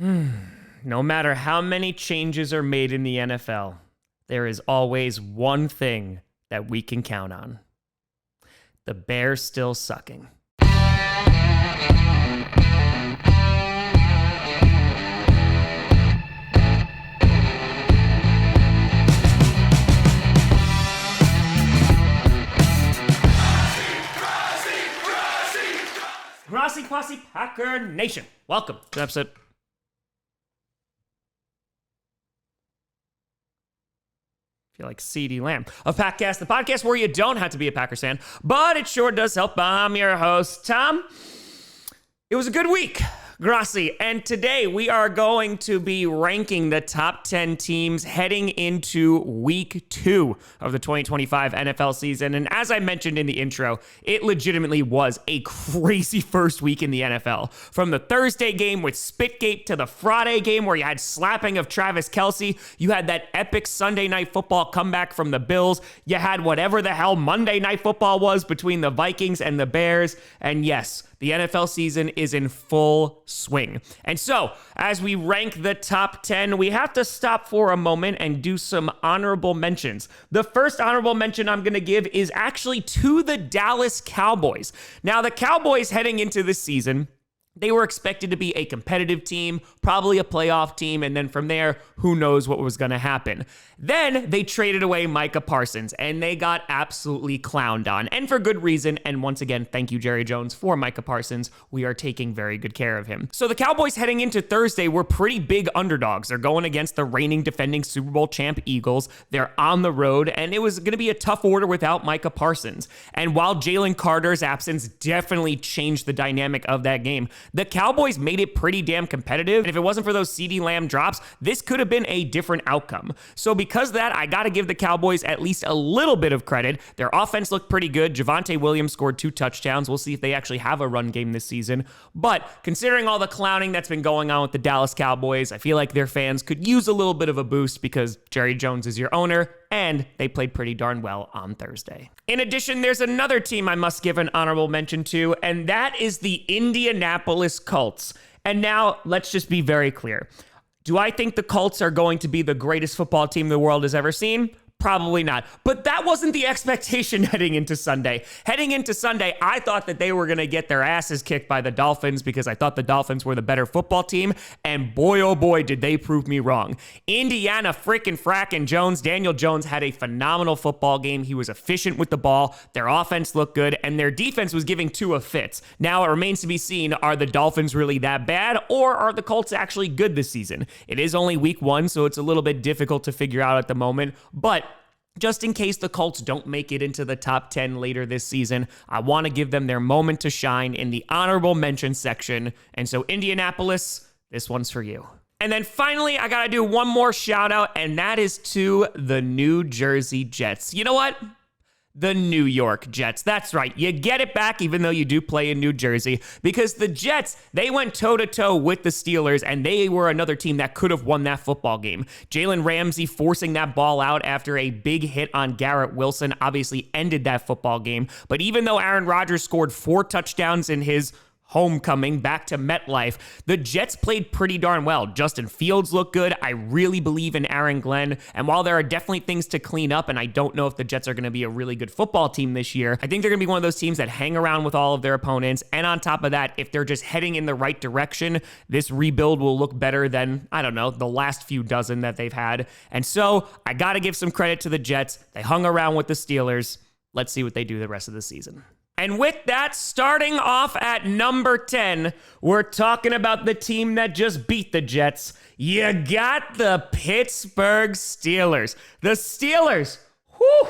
No matter how many changes are made in the NFL, there is always one thing that we can count on. The Bears still sucking. Grossi Posse Packer Nation. Welcome to episode. Feel like C.D. Lamb of Packcast, the podcast where you don't have to be a Packers fan, but it sure does help. I'm your host, Tom. It was a good week, Grossi, and today we are going to be ranking the top 10 teams heading into week 2 of the 2025 NFL season. And as I mentioned in the intro, it legitimately was a crazy first week in the NFL. From the Thursday game with Spitgate to the Friday game where you had slapping of Travis Kelce, you had that epic Sunday Night Football comeback from the Bills, you had whatever the hell Monday Night Football was between the Vikings and the Bears, and yes, the NFL season is in full swing. And so, as we rank the top 10, we have to stop for a moment and do some honorable mentions. The first honorable mention I'm going to give is actually to the Dallas Cowboys. Now, the Cowboys heading into this season, they were expected to be a competitive team, probably a playoff team, and then from there, who knows what was going to happen. Then they traded away Micah Parsons, and they got absolutely clowned on, and for good reason. And once again, thank you, Jerry Jones, for Micah Parsons. We are taking very good care of him. So the Cowboys heading into Thursday were pretty big underdogs. They're going against the reigning defending Super Bowl champ Eagles. They're on the road, and it was going to be a tough order without Micah Parsons. And while Jalen Carter's absence definitely changed the dynamic of that game, the Cowboys made it pretty damn competitive. And if it wasn't for those C.D. Lamb drops, this could have been a different outcome. So because of that, I got to give the Cowboys at least a little bit of credit. Their offense looked pretty good. Javonte Williams scored 2 touchdowns. We'll see if they actually have a run game this season. But considering all the clowning that's been going on with the Dallas Cowboys, I feel like their fans could use a little bit of a boost because Jerry Jones is your owner, and they played pretty darn well on Thursday. In addition, there's another team I must give an honorable mention to, and that is the Indianapolis Colts. And now, let's just be very clear. Do I think the Colts are going to be the greatest football team the world has ever seen? Probably not. But that wasn't the expectation heading into Sunday. Heading into Sunday, I thought that they were going to get their asses kicked by the Dolphins because I thought the Dolphins were the better football team. And boy, oh boy, did they prove me wrong. Indiana frackin' Jones, Daniel Jones had a phenomenal football game. He was efficient with the ball. Their offense looked good, and their defense was giving Tua fits. Now it remains to be seen, are the Dolphins really that bad, or are the Colts actually good this season? It is only week 1, so it's a little bit difficult to figure out at the moment, but just in case the Colts don't make it into the top 10 later this season, I want to give them their moment to shine in the honorable mention section. And so Indianapolis, this one's for you. And then finally, I got to do one more shout out, and that is to the New Jersey Jets. You know what? The New York Jets. That's right. You get it back even though you do play in New Jersey, because the Jets, they went toe-to-toe with the Steelers, and they were another team that could have won that football game. Jalen Ramsey forcing that ball out after a big hit on Garrett Wilson obviously ended that football game. But even though Aaron Rodgers scored 4 touchdowns in his homecoming back to MetLife, the Jets played pretty darn well. Justin Fields looked good. I really believe in Aaron Glenn. And while there are definitely things to clean up, and I don't know if the Jets are going to be a really good football team this year, I think they're going to be one of those teams that hang around with all of their opponents. And on top of that, if they're just heading in the right direction, this rebuild will look better than, I don't know, the last few dozen that they've had. And so I got to give some credit to the Jets. They hung around with the Steelers. Let's see what they do the rest of the season. And with that, starting off at number 10, we're talking about the team that just beat the Jets. You got the Pittsburgh Steelers. The Steelers. Whew.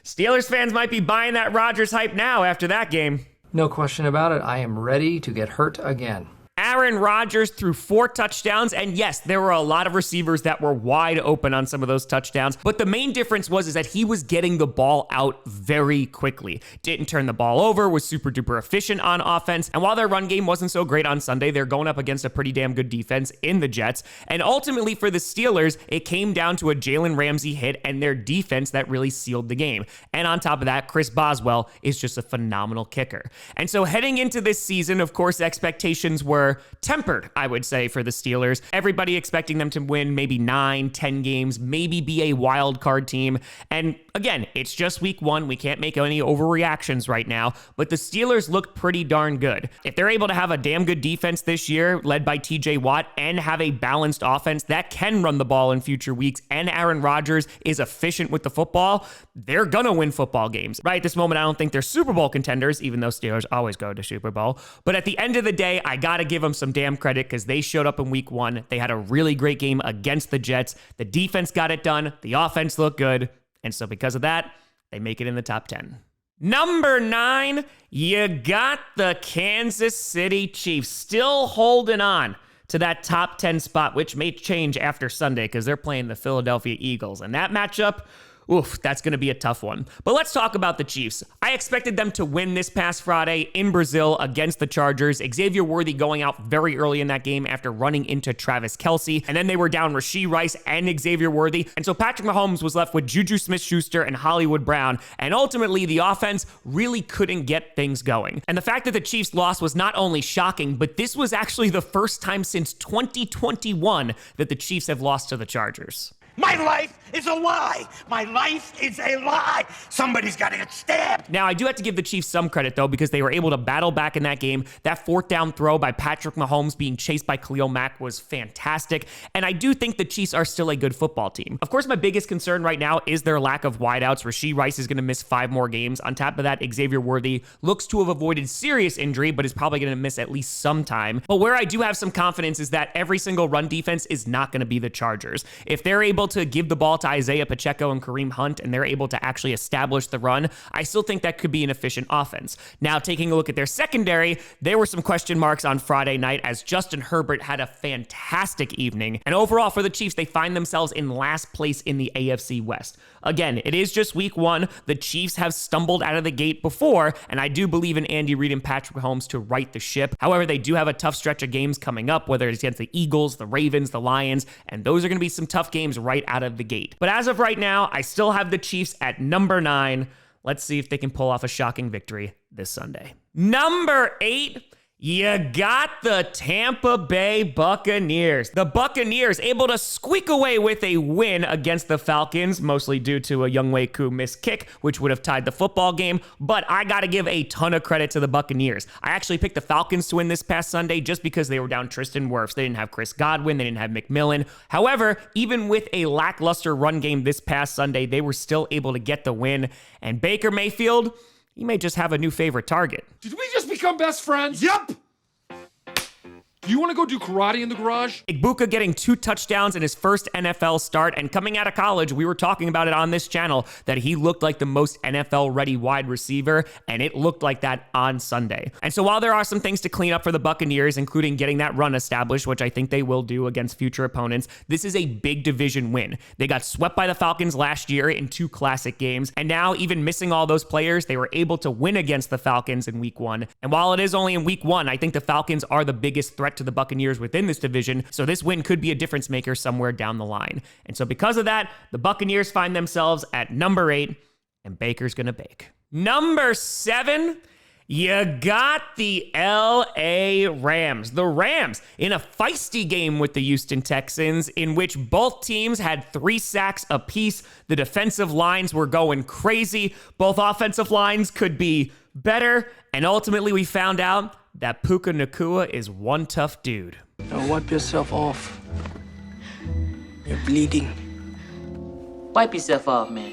Steelers fans might be buying that Rodgers hype now after that game. No question about it. I am ready to get hurt again. Aaron Rodgers threw 4 touchdowns, and yes, there were a lot of receivers that were wide open on some of those touchdowns, but the main difference was that he was getting the ball out very quickly. Didn't turn the ball over, was super duper efficient on offense, and while their run game wasn't so great on Sunday, they're going up against a pretty damn good defense in the Jets, and ultimately for the Steelers, it came down to a Jalen Ramsey hit and their defense that really sealed the game. And on top of that, Chris Boswell is just a phenomenal kicker. And so heading into this season, of course, expectations were tempered, I would say, for the Steelers. Everybody expecting them to win maybe 9, 10 games, maybe be a wild card team. And again, it's just week 1. We can't make any overreactions right now, but the Steelers look pretty darn good. If they're able to have a damn good defense this year, led by TJ Watt, and have a balanced offense that can run the ball in future weeks, and Aaron Rodgers is efficient with the football, they're gonna win football games. Right at this moment, I don't think they're Super Bowl contenders, even though Steelers always go to Super Bowl. But at the end of the day, I gotta give them some damn credit because they showed up in week 1. They had a really great game against the Jets. The defense got it done. The offense looked good. And so because of that, they make it in the top 10. Number 9, you got the Kansas City Chiefs still holding on to that top 10 spot, which may change after Sunday because they're playing the Philadelphia Eagles. And that matchup, oof, that's going to be a tough one. But let's talk about the Chiefs. I expected them to win this past Friday in Brazil against the Chargers. Xavier Worthy going out very early in that game after running into Travis Kelce. And then they were down Rashee Rice and Xavier Worthy. And so Patrick Mahomes was left with Juju Smith-Schuster and Hollywood Brown. And ultimately, the offense really couldn't get things going. And the fact that the Chiefs lost was not only shocking, but this was actually the first time since 2021 that the Chiefs have lost to the Chargers. My life is a lie. My life is a lie. Somebody's got to get stabbed. Now, I do have to give the Chiefs some credit, though, because they were able to battle back in that game. That 4th down throw by Patrick Mahomes being chased by Khalil Mack was fantastic. And I do think the Chiefs are still a good football team. Of course, my biggest concern right now is their lack of wideouts. Rashee Rice is going to miss 5 more games. On top of that, Xavier Worthy looks to have avoided serious injury, but is probably going to miss at least some time. But where I do have some confidence is that every single run defense is not going to be the Chargers. If they're able to give the ball to Isaiah Pacheco and Kareem Hunt and they're able to actually establish the run, I still think that could be an efficient offense. Now, taking a look at their secondary, there were some question marks on Friday night as Justin Herbert had a fantastic evening. And overall for the Chiefs, they find themselves in last place in the AFC West. Again, it is just week 1. The Chiefs have stumbled out of the gate before, and I do believe in Andy Reid and Patrick Mahomes to right the ship. However, they do have a tough stretch of games coming up, whether it's against the Eagles, the Ravens, the Lions, and those are going to be some tough games right out of the gate. But as of right now, I still have the Chiefs at number 9. Let's see if they can pull off a shocking victory this Sunday. Number 8, you got the Tampa Bay Buccaneers. The Buccaneers able to squeak away with a win against the Falcons, mostly due to a Younghoe Koo missed kick, which would have tied the football game. But I got to give a ton of credit to the Buccaneers. I actually picked the Falcons to win this past Sunday just because they were down Tristan Wirfs. They didn't have Chris Godwin. They didn't have McMillan. However, even with a lackluster run game this past Sunday, they were still able to get the win. And Baker Mayfield, he may just have a new favorite target. Did we just become best friends? Yup. Do you want to go do karate in the garage? Igbuka getting 2 touchdowns in his first NFL start, and coming out of college, we were talking about it on this channel, that he looked like the most NFL-ready wide receiver, and it looked like that on Sunday. And so while there are some things to clean up for the Buccaneers, including getting that run established, which I think they will do against future opponents, this is a big division win. They got swept by the Falcons last year in 2 classic games, and now even missing all those players, they were able to win against the Falcons in week 1. And while it is only in week 1, I think the Falcons are the biggest threat to the Buccaneers within this division, so this win could be a difference maker somewhere down the line. And so because of that, the Buccaneers find themselves at number 8, and Baker's gonna bake. Number 7, you got the LA Rams. The Rams in a feisty game with the Houston Texans in which both teams had 3 sacks apiece. The defensive lines were going crazy. Both offensive lines could be better, and ultimately we found out that Puka Nacua is one tough dude. Now wipe yourself off. You're bleeding. Wipe yourself off, man.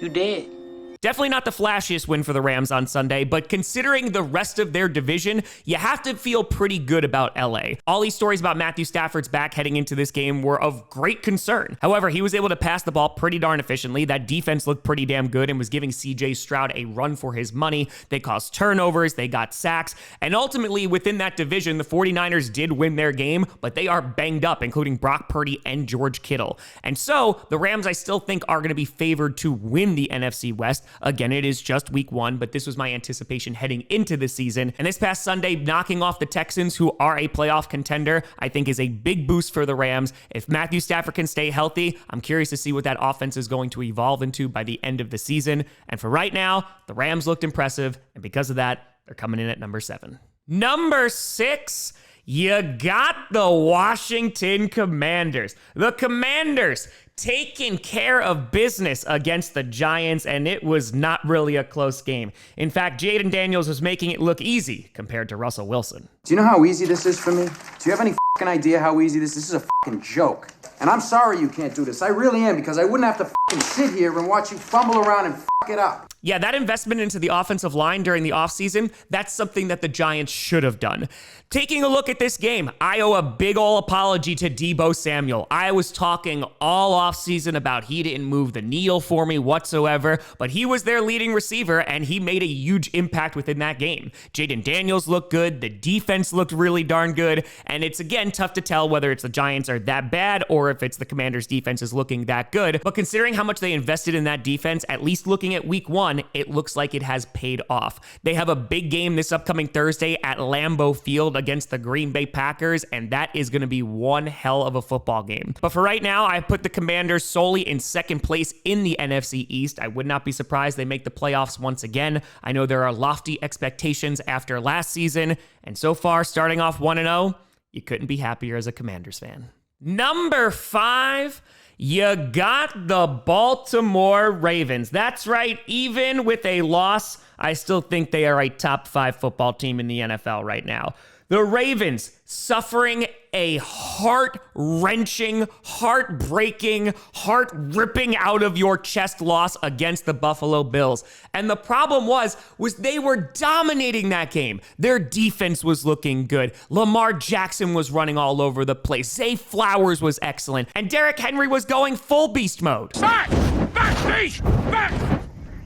You dead. Definitely not the flashiest win for the Rams on Sunday, but considering the rest of their division, you have to feel pretty good about LA. All these stories about Matthew Stafford's back heading into this game were of great concern. However, he was able to pass the ball pretty darn efficiently. That defense looked pretty damn good and was giving CJ Stroud a run for his money. They caused turnovers, they got sacks, and ultimately within that division, the 49ers did win their game, but they are banged up, including Brock Purdy and George Kittle. And so the Rams, I still think, are going to be favored to win the NFC West. Again, it is just week 1, but this was my anticipation heading into the season. And this past Sunday, knocking off the Texans, who are a playoff contender, I think is a big boost for the Rams. If Matthew Stafford can stay healthy, I'm curious to see what that offense is going to evolve into by the end of the season. And for right now, the Rams looked impressive, and because of that, they're coming in at number 7. Number 6, You got the Washington Commanders. The Commanders taking care of business against the Giants, and it was not really a close game. In fact, Jaden Daniels was making it look easy compared to Russell Wilson. Do you know how easy this is for me? Do you have any fucking idea how easy this is? This is a fucking joke. And I'm sorry you can't do this. I really am, because I wouldn't have to fucking sit here and watch you fumble around and fuck it up. Yeah, that investment into the offensive line during the offseason, that's something that the Giants should have done. Taking a look at this game, I owe a big ol' apology to Deebo Samuel. I was talking all offseason about he didn't move the needle for me whatsoever, but he was their leading receiver, and he made a huge impact within that game. Jaden Daniels looked good, the defense looked really darn good, and it's, again, tough to tell whether it's the Giants are that bad or if it's the Commanders' defense is looking that good. But considering how much they invested in that defense, at least looking at week 1, it looks like it has paid off. They have a big game this upcoming Thursday at Lambeau Field against the Green Bay Packers, and that is going to be one hell of a football game. But for right now, I put the Commanders solely in second place in the NFC East. I would not be surprised they make the playoffs once again. I know there are lofty expectations after last season, and so far, starting off 1-0, you couldn't be happier as a Commanders fan. Number 5, you got the Baltimore Ravens. That's right, even with a loss, I still think they are a top 5 football team in the NFL right now. The Ravens suffering a heart-wrenching, heart-breaking, heart-ripping out of your chest loss against the Buffalo Bills. And the problem was they were dominating that game. Their defense was looking good. Lamar Jackson was running all over the place. Zay Flowers was excellent. And Derrick Henry was going full beast mode. Back! Back, beast! Back!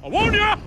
I warn ya!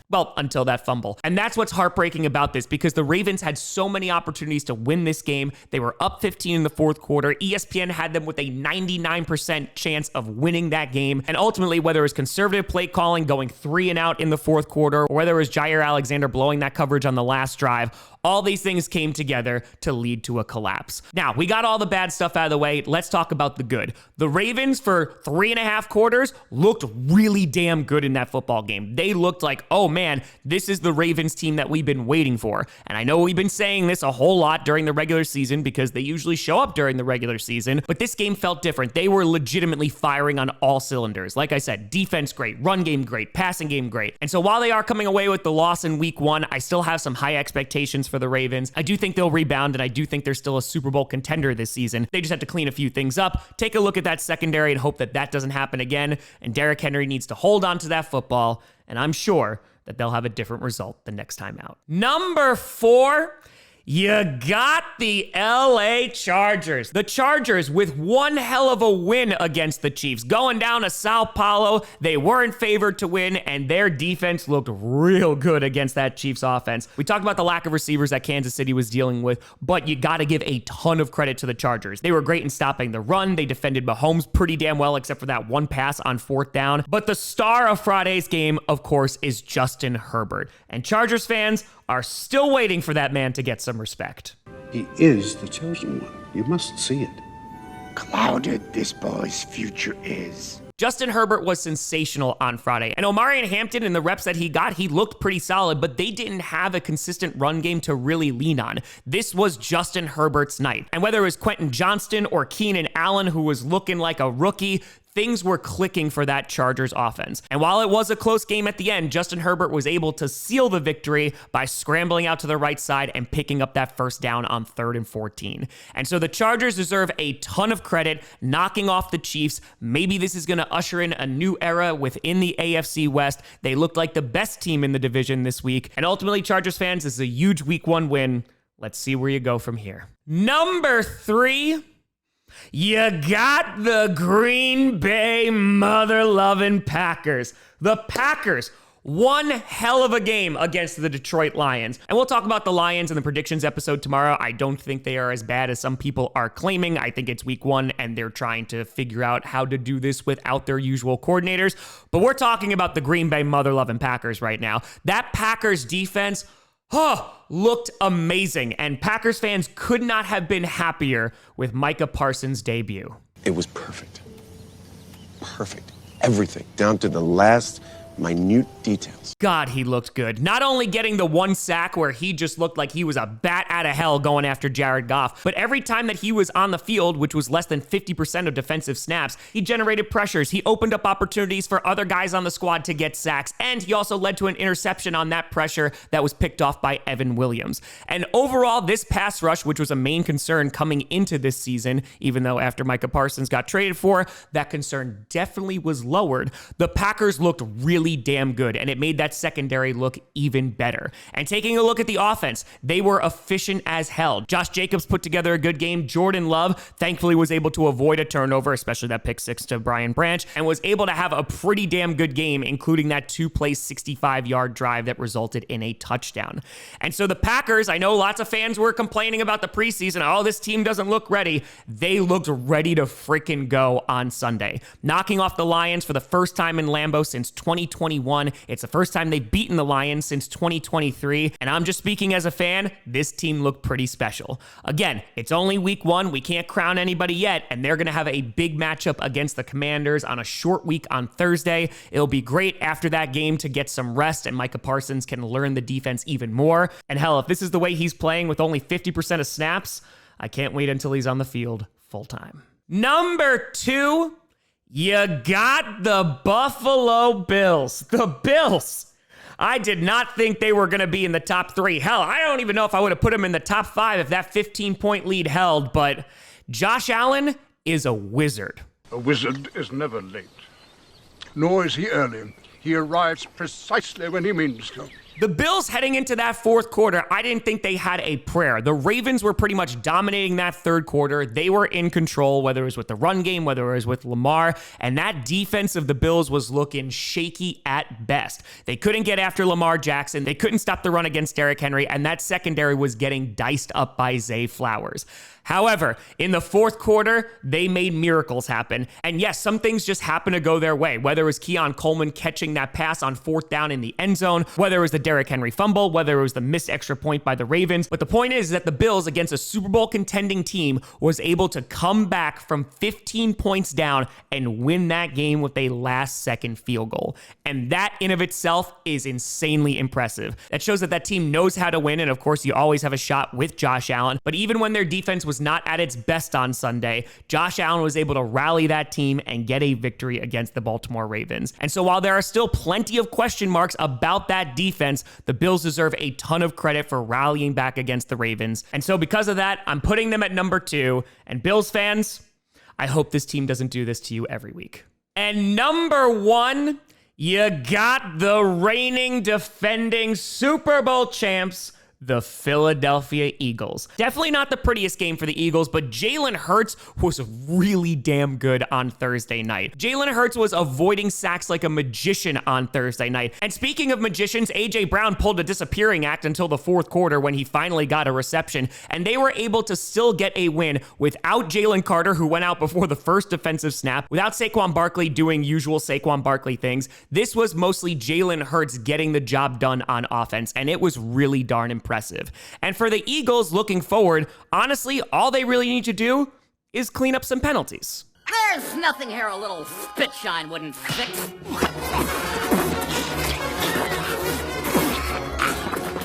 Well, until that fumble. And that's what's heartbreaking about this, because the Ravens had so many opportunities to win this game. They were up 15 in the fourth quarter. ESPN had them with a 99% chance of winning that game. And ultimately, whether it was conservative play calling, going 3 and out in the fourth quarter, or whether it was Jair Alexander blowing that coverage on the last drive, all these things came together to lead to a collapse. Now, we got all the bad stuff out of the way. Let's talk about the good. The Ravens, for 3.5 quarters, looked really damn good in that football game. They looked like, oh man, this is the Ravens team that we've been waiting for. And I know we've been saying this a whole lot during the regular season because they usually show up during the regular season, but this game felt different. They were legitimately firing on all cylinders. Like I said, defense great, run game great, passing game great. And so while they are coming away with the loss in week 1, I still have some high expectations for the Ravens. I do think they'll rebound, and I do think they're still a Super Bowl contender this season. They just have to clean a few things up, take a look at that secondary, and hope that that doesn't happen again. And Derrick Henry needs to hold on to that football, and I'm sure that they'll have a different result the next time out. Number 4, you got the LA Chargers. The Chargers with one hell of a win against the Chiefs. Going down to Sao Paulo, they weren't favored to win, and their defense looked real good against that Chiefs offense. We talked about the lack of receivers that Kansas City was dealing with, but you got to give a ton of credit to the Chargers. They were great in stopping the run. They defended Mahomes pretty damn well, except for that one pass on 4th down. But the star of Friday's game, of course, is Justin Herbert. And Chargers fans are still waiting for that man to get some respect. He is the chosen one. You must see it. Clouded this boy's future is. Justin Herbert was sensational on Friday. And Omarion Hampton, in the reps that he got, he looked pretty solid, but they didn't have a consistent run game to really lean on. This was Justin Herbert's night. And whether it was Quentin Johnston or Keenan Allen, who was looking like a rookie, things were clicking for that Chargers offense. And while it was a close game at the end, Justin Herbert was able to seal the victory by scrambling out to the right side and picking up that first down on 3rd and 14. And so the Chargers deserve a ton of credit, knocking off the Chiefs. Maybe this is going to usher in a new era within the AFC West. They looked like the best team in the division this week. And ultimately, Chargers fans, this is a huge week 1 win. Let's see where you go from here. Number 3, you got the Green Bay mother-loving Packers. The Packers, one hell of a game against the Detroit Lions. And we'll talk about the Lions in the predictions episode tomorrow. I don't think they are as bad as some people are claiming. I think it's week 1 and they're trying to figure out how to do this without their usual coordinators. But we're talking about the Green Bay mother-loving Packers right now. That Packers defense, looked amazing, and Packers fans could not have been happier with Micah Parsons' debut. It was perfect. Perfect. Everything, down to the last minute details. God, he looked good. Not only getting the one sack where he just looked like he was a bat out of hell going after Jared Goff, but every time that he was on the field, which was less than 50% of defensive snaps, he generated pressures. He opened up opportunities for other guys on the squad to get sacks, and he also led to an interception on that pressure that was picked off by Evan Williams. And overall, this pass rush, which was a main concern coming into this season, even though after Micah Parsons got traded for, that concern definitely was lowered. The Packers looked really damn good, and it made that secondary look even better. And taking a look at the offense, they were efficient as hell. Josh Jacobs put together a good game. Jordan Love thankfully was able to avoid a turnover, especially that pick six to Brian Branch, and was able to have a pretty damn good game, including that two-play 65-yard drive that resulted in a touchdown. And so the Packers, I know lots of fans were complaining about the preseason, oh, this team doesn't look ready. They looked ready to freaking go on Sunday, knocking off the Lions for the first time in Lambeau since 2021. It's the first time they've beaten the Lions since 2023, and I'm just speaking as a fan, this team looked pretty special. Again, it's only week one. We can't crown anybody yet, and they're going to have a big matchup against the Commanders on a short week on Thursday. It'll be great after that game to get some rest, and Micah Parsons can learn the defense even more. And hell, if this is the way he's playing with only 50% of snaps, I can't wait until he's on the field full time. Number 2, you got the Buffalo Bills. The Bills. I did not think they were going to be in the top 3. Hell, I don't even know if I would have put them in the top 5 if that 15-point lead held, but Josh Allen is a wizard. A wizard is never late, nor is he early. He arrives precisely when he means to. The Bills heading into that fourth quarter, I didn't think they had a prayer. The Ravens were pretty much dominating that third quarter. They were in control, whether it was with the run game, whether it was with Lamar, and that defense of the Bills was looking shaky at best. They couldn't get after Lamar Jackson. They couldn't stop the run against Derrick Henry, and that secondary was getting diced up by Zay Flowers. However, in the fourth quarter, they made miracles happen. And yes, some things just happened to go their way, whether it was Keon Coleman catching that pass on fourth down in the end zone, whether it was the Derrick Henry fumble, whether it was the missed extra point by the Ravens. But the point is that the Bills, against a Super Bowl contending team, was able to come back from 15 points down and win that game with a last-second field goal. And that in of itself is insanely impressive. That shows that that team knows how to win, and of course, you always have a shot with Josh Allen. But even when their defense was not at its best on Sunday, Josh Allen was able to rally that team and get a victory against the Baltimore Ravens. And so while there are still plenty of question marks about that defense, the Bills deserve a ton of credit for rallying back against the Ravens. And so because of that, I'm putting them at number 2. And Bills fans, I hope this team doesn't do this to you every week. And number 1, you got the reigning, defending Super Bowl champs, the Philadelphia Eagles. Definitely not the prettiest game for the Eagles, but Jalen Hurts was really damn good on Thursday night. Jalen Hurts was avoiding sacks like a magician on Thursday night. And speaking of magicians, A.J. Brown pulled a disappearing act until the fourth quarter when he finally got a reception, and they were able to still get a win without Jalen Carter, who went out before the first defensive snap, without Saquon Barkley doing usual Saquon Barkley things. This was mostly Jalen Hurts getting the job done on offense, and it was really darn impressive. And for the Eagles looking forward, honestly, all they really need to do is clean up some penalties. There's nothing here a little spit shine wouldn't fix.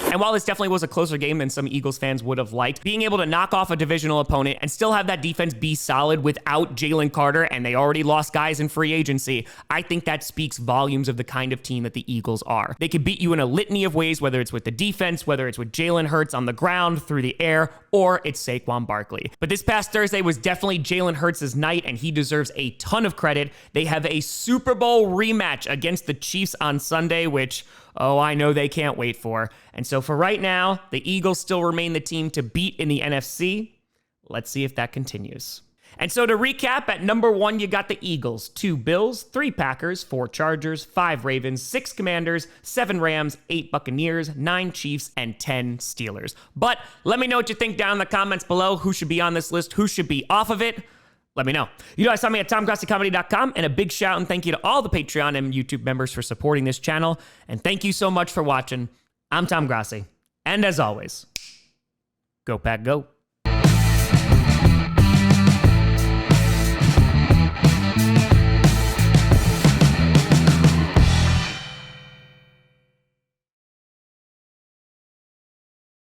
And while this definitely was a closer game than some Eagles fans would have liked, being able to knock off a divisional opponent and still have that defense be solid without Jalen Carter, and they already lost guys in free agency, I think that speaks volumes of the kind of team that the Eagles are. They can beat you in a litany of ways, whether it's with the defense, whether it's with Jalen Hurts on the ground, through the air, or it's Saquon Barkley. But this past Thursday was definitely Jalen Hurts' night, and he deserves a ton of credit. They have a Super Bowl rematch against the Chiefs on Sunday, which, oh, I know they can't wait for. And so for right now, the Eagles still remain the team to beat in the NFC. Let's see if that continues. And so to recap, at number 1, you got the Eagles, 2 Bills, 3 Packers, 4 Chargers, 5 Ravens, 6 Commanders, 7 Rams, 8 Buccaneers, 9 Chiefs, and 10 Steelers. But let me know what you think down in the comments below. Who should be on this list? Who should be off of it? Let me know. You guys saw me at TomGrossiComedy.com, and a big shout and thank you to all the Patreon and YouTube members for supporting this channel. And thank you so much for watching. I'm Tom Grossi. And as always, go Pack Go.